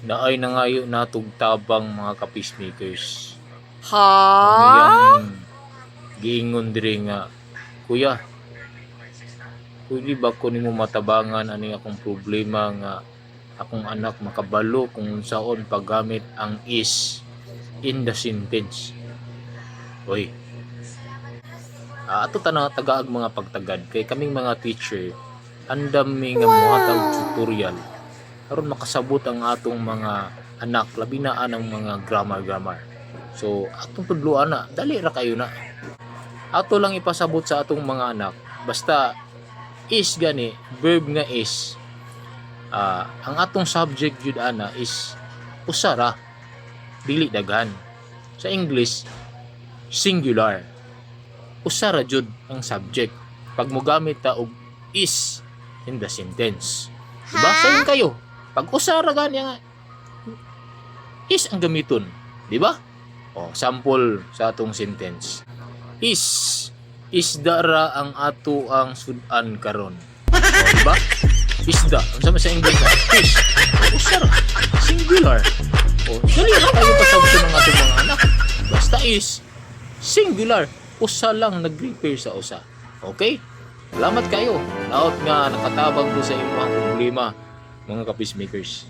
naay na ngayo natog tabang mga ka-peacemakers. Ha? Ang iyang giingon diri nga, kuya, pwede ba ko nimo matabangan ani akong problema nga akong anak makabalo kung unsaon paggamit ang is in the sentence. Oy, ato tanang tagaag mga pagtagad kay kaming mga teacher andam mi nga muhatag tutorial aron makasabot ang atong mga anak labi na ang mga grammar. So atong tudloan na dali ra kayo na. Ato lang ipasabot sa atong mga anak basta is gani verb nga is ang atong subject jud ana is usara dili daghan. Sa English singular. Usara jud ang subject pag mogamit ta og is in the sentence. Diba? Sayon kayo. Pag usara gani nga is ang gamiton, di ba? O, sample sa atong sentence. Isda ra ang ato ang sudan karon. O, di ba? Isda. Ang sama sa English na fish. O, usara. Singular. O, dali ra kayo pasabot ng atong mga anak. Basta is singular. Usa lang nag-repair sa usa. Okay? Salamat kayo. Laot nga nakatabang ko sa imong problema, mga ka-peacemakers.